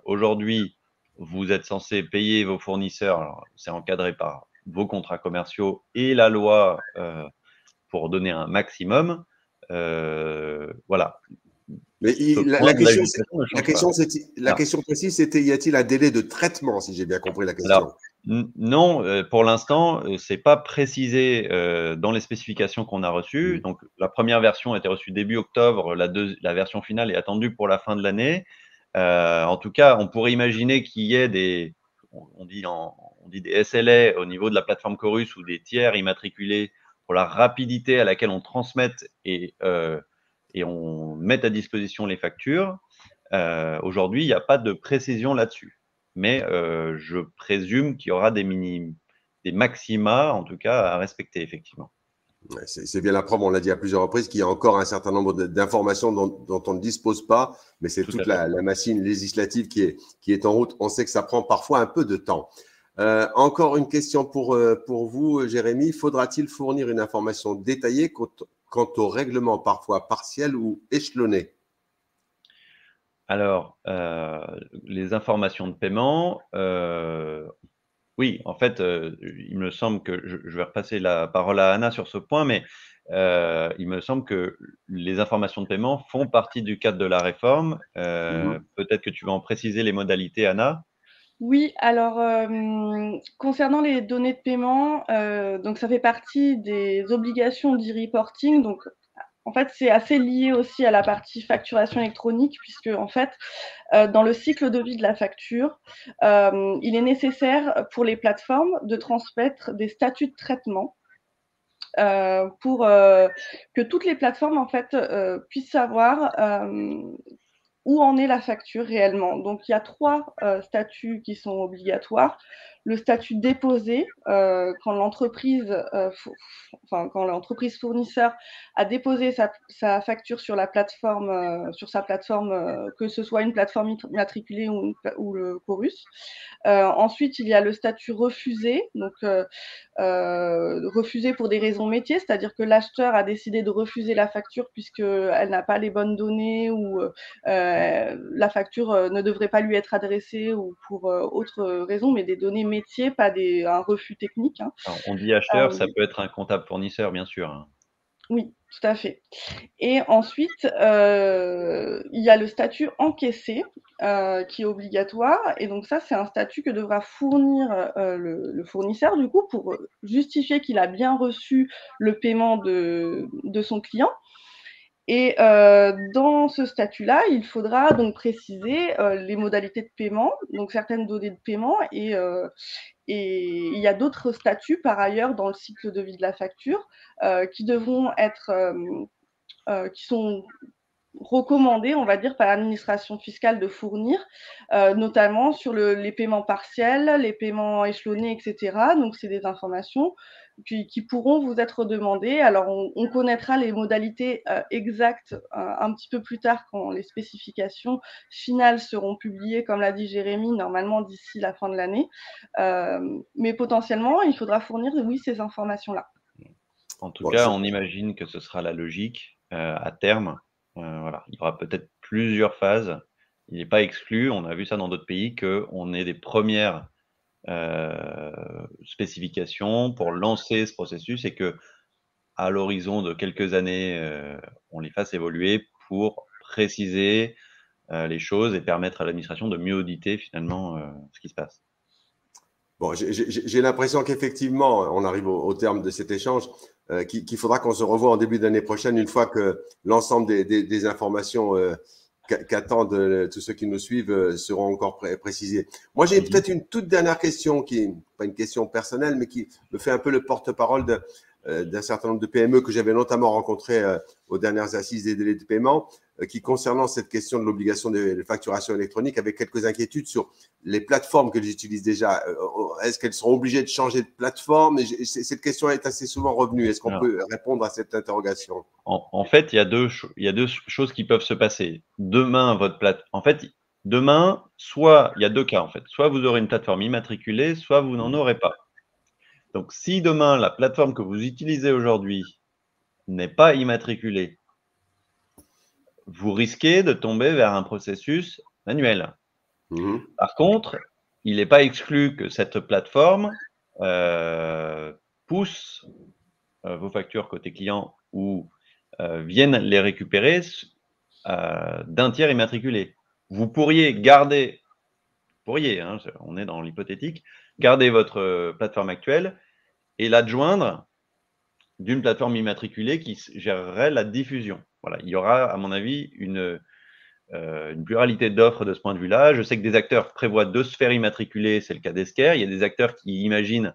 [SPEAKER 3] Aujourd'hui, vous êtes censé payer vos fournisseurs, c'est encadré par vos contrats commerciaux et la loi pour donner un maximum. Voilà.
[SPEAKER 1] Mais la question précise, c'était y a-t-il un délai de traitement, si j'ai bien compris la question?
[SPEAKER 3] Alors, non, pour l'instant, c'est pas précisé dans les spécifications qu'on a reçues. Donc, la première version a été reçue début octobre, la version finale est attendue pour la fin de l'année. En tout cas, on pourrait imaginer qu'il y ait on dit des SLA au niveau de la plateforme Chorus ou des tiers immatriculés pour la rapidité à laquelle on transmette et on mette à disposition les factures. Aujourd'hui, il n'y a pas de précision là-dessus. Mais je présume qu'il y aura des maxima, en tout cas, à respecter, effectivement.
[SPEAKER 1] C'est bien la preuve, on l'a dit à plusieurs reprises, qu'il y a encore un certain nombre d'informations dont on ne dispose pas, mais c'est toute la machine législative qui est en route. On sait que ça prend parfois un peu de temps. Encore une question pour vous, Jérémy. Faudra-t-il fournir une information détaillée quant au règlement parfois partiel ou échelonné?
[SPEAKER 3] Alors, les informations de paiement, oui, en fait, il me semble que je vais repasser la parole à Anna sur ce point, mais il me semble que les informations de paiement font partie du cadre de la réforme. Peut-être que tu vas en préciser les modalités, Anna?
[SPEAKER 2] Oui, alors concernant les données de paiement, donc ça fait partie des obligations d'e-reporting. Donc en fait, c'est assez lié aussi à la partie facturation électronique, puisque en fait, dans le cycle de vie de la facture, il est nécessaire pour les plateformes de transmettre des statuts de traitement pour que toutes les plateformes en fait puissent savoir où en est la facture réellement. Donc il y a 3 statuts qui sont obligatoires. Le statut déposé, quand l'entreprise fournisseur a déposé sa facture sur la plateforme, sur sa plateforme, que ce soit une plateforme immatriculée ou le Chorus. Ensuite, il y a le statut refusé, donc refusé pour des raisons métiers, c'est-à-dire que l'acheteur a décidé de refuser la facture puisqu'elle n'a pas les bonnes données ou la facture ne devrait pas lui être adressée ou pour autre raison, mais des données métiers, pas un refus technique. Hein.
[SPEAKER 3] Alors, on dit acheteur, ça peut être un comptable fournisseur, bien sûr. Hein.
[SPEAKER 2] Oui, tout à fait. Et ensuite, il y a le statut encaissé qui est obligatoire. Et donc ça, c'est un statut que devra fournir le fournisseur, du coup, pour justifier qu'il a bien reçu le paiement de son client. Et dans ce statut-là, il faudra donc préciser les modalités de paiement, donc certaines données de paiement, et il y a d'autres statuts par ailleurs dans le cycle de vie de la facture qui devront être, qui sont recommandés, on va dire, par l'administration fiscale de fournir, notamment sur les paiements partiels, les paiements échelonnés, etc. Donc, c'est des informations qui pourront vous être demandées. Alors, on connaîtra les modalités exactes un petit peu plus tard quand les spécifications finales seront publiées, comme l'a dit Jérémy, normalement d'ici la fin de l'année. Mais potentiellement, il faudra fournir, oui, ces informations-là.
[SPEAKER 3] En tout cas, on imagine que ce sera la logique à terme. Voilà. Il y aura peut-être plusieurs phases. Il n'est pas exclu, on a vu ça dans d'autres pays, qu'on ait des premières spécifications pour lancer ce processus et que à l'horizon de quelques années, on les fasse évoluer pour préciser les choses et permettre à l'administration de mieux auditer finalement ce qui se passe.
[SPEAKER 1] Bon, j'ai l'impression qu'effectivement, on arrive au terme de cet échange, qu'il faudra qu'on se revoie en début d'année prochaine une fois que l'ensemble des informations qu'attendent tous ceux qui nous suivent seront encore précisées. Moi, j'ai peut-être une toute dernière question qui n'est pas une question personnelle, mais qui me fait un peu le porte-parole d'un certain nombre de PME que j'avais notamment rencontrés aux dernières assises des délais de paiement, qui concernant cette question de l'obligation de facturation électronique, avec quelques inquiétudes sur les plateformes que j'utilise déjà. Est-ce qu'elles seront obligées de changer de plateforme? Et cette question est assez souvent revenue. Est-ce qu'on peut répondre à cette interrogation?
[SPEAKER 3] En fait, il y a deux choses qui peuvent se passer. Demain, demain, soit il y a deux cas en fait. Soit vous aurez une plateforme immatriculée, soit vous n'en aurez pas. Donc, si demain, la plateforme que vous utilisez aujourd'hui n'est pas immatriculée, vous risquez de tomber vers un processus manuel. Par contre, il n'est pas exclu que cette plateforme pousse vos factures côté client ou vienne les récupérer d'un tiers immatriculé. Vous pourriez garder, hein, on est dans l'hypothétique, garder votre plateforme actuelle et l'adjoindre d'une plateforme immatriculée qui gérerait la diffusion. Voilà, il y aura, à mon avis, une pluralité d'offres de ce point de vue-là. Je sais que des acteurs prévoient 2 sphères immatriculées, c'est le cas d'Esker. Il y a des acteurs qui imaginent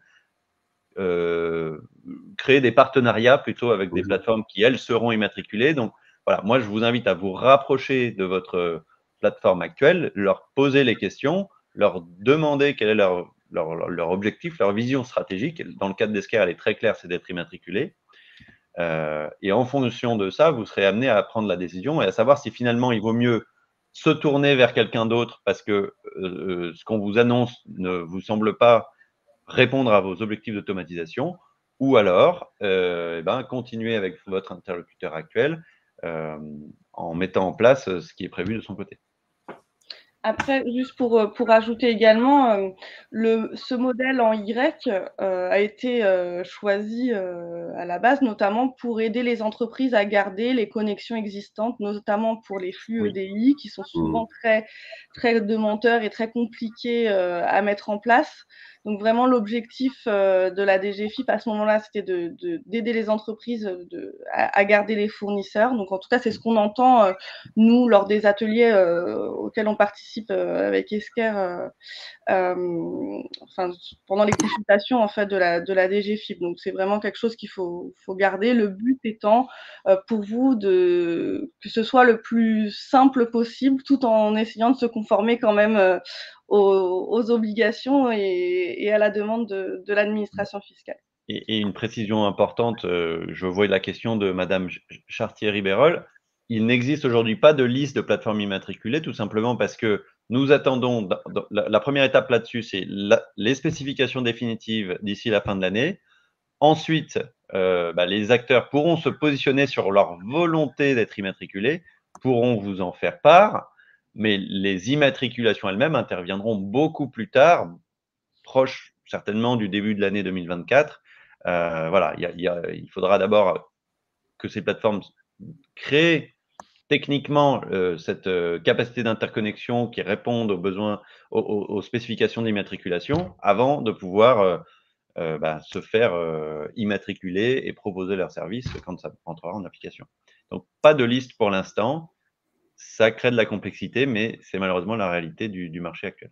[SPEAKER 3] créer des partenariats plutôt avec des plateformes qui, elles, seront immatriculées. Donc, voilà, moi, je vous invite à vous rapprocher de votre plateforme actuelle, leur poser les questions, leur demander quel est leur objectif, leur vision stratégique. Dans le cas d'Esker, elle est très claire, c'est d'être immatriculé. Et en fonction de ça, vous serez amené à prendre la décision et à savoir si finalement il vaut mieux se tourner vers quelqu'un d'autre parce que ce qu'on vous annonce ne vous semble pas répondre à vos objectifs d'automatisation, ou alors continuer avec votre interlocuteur actuel en mettant en place ce qui est prévu de son côté.
[SPEAKER 2] Après, juste pour ajouter également, ce modèle en Y a été choisi à la base, notamment pour aider les entreprises à garder les connexions existantes, notamment pour les flux EDI, qui sont souvent très, très demandeurs et très compliqués à mettre en place. Donc vraiment, l'objectif de la DGFiP à ce moment-là, c'était d'aider les entreprises à garder les fournisseurs. Donc en tout cas, c'est ce qu'on entend, nous, lors des ateliers auxquels on participe avec Esker, pendant les consultations en fait, de la DGFiP. Donc c'est vraiment quelque chose qu'il faut garder. Le but étant pour vous que ce soit le plus simple possible, tout en essayant de se conformer quand même aux obligations et à la demande de l'administration fiscale.
[SPEAKER 3] Et une précision importante, je vois la question de Madame Chartier-Ribérol. Il n'existe aujourd'hui pas de liste de plateformes immatriculées, tout simplement parce que nous attendons, la première étape là-dessus, c'est les spécifications définitives d'ici la fin de l'année. Ensuite, les acteurs pourront se positionner sur leur volonté d'être immatriculés, pourront vous en faire part, mais les immatriculations elles-mêmes interviendront beaucoup plus tard, proche certainement du début de l'année 2024. Voilà, il faudra d'abord que ces plateformes créent techniquement cette capacité d'interconnexion qui réponde aux besoins, aux spécifications d'immatriculation, avant de pouvoir se faire immatriculer et proposer leurs services quand ça entrera en application. Donc, pas de liste pour l'instant. Ça crée de la complexité, mais c'est malheureusement la réalité du marché actuel.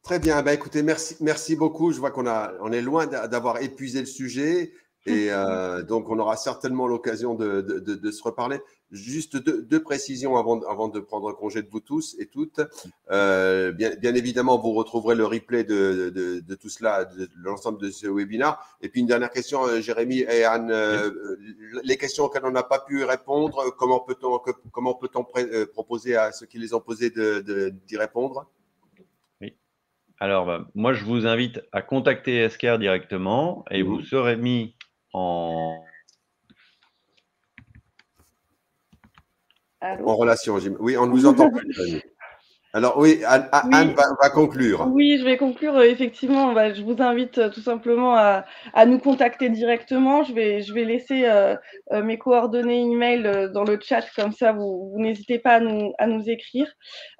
[SPEAKER 1] Très bien. Écoutez, merci beaucoup. Je vois qu'on est loin d'avoir épuisé le sujet. Et donc, on aura certainement l'occasion de se reparler. Juste deux précisions avant de prendre congé de vous tous et toutes. Bien évidemment, vous retrouverez le replay de tout cela, de l'ensemble de ce webinaire. Et puis, une dernière question, Jérémy et Anne. Les questions auxquelles on n'a pas pu répondre, comment peut-on proposer à ceux qui les ont posées d'y répondre?
[SPEAKER 3] Oui. Alors, moi, je vous invite à contacter Esker directement et vous serez mis en
[SPEAKER 1] relation. Oui, on ne vous entend plus, Jérémy. Alors oui, Anne va conclure.
[SPEAKER 2] Oui, je vais conclure. Effectivement, je vous invite tout simplement à nous contacter directement. Je vais laisser mes coordonnées email dans le chat, comme ça vous n'hésitez pas à nous écrire.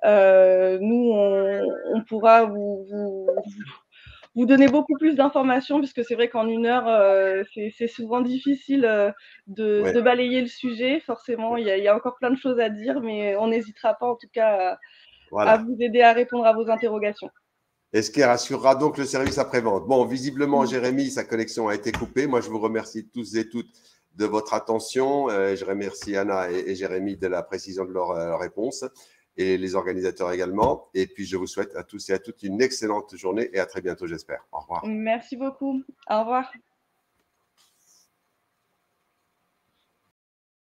[SPEAKER 2] Nous, on pourra vous donner beaucoup plus d'informations, puisque c'est vrai qu'en 1 heure, c'est souvent difficile de balayer le sujet. Forcément, il y a encore plein de choses à dire, mais on n'hésitera pas en tout cas à vous aider à répondre à vos interrogations.
[SPEAKER 1] Esker assurera donc le service après-vente. Bon, visiblement, Jérémy, sa connexion a été coupée. Moi, je vous remercie tous et toutes de votre attention. Je remercie Anna et Jérémy de la précision de leur réponse et les organisateurs également. Et puis, je vous souhaite à tous et à toutes une excellente journée et à très bientôt, j'espère. Au revoir.
[SPEAKER 2] Merci beaucoup. Au revoir.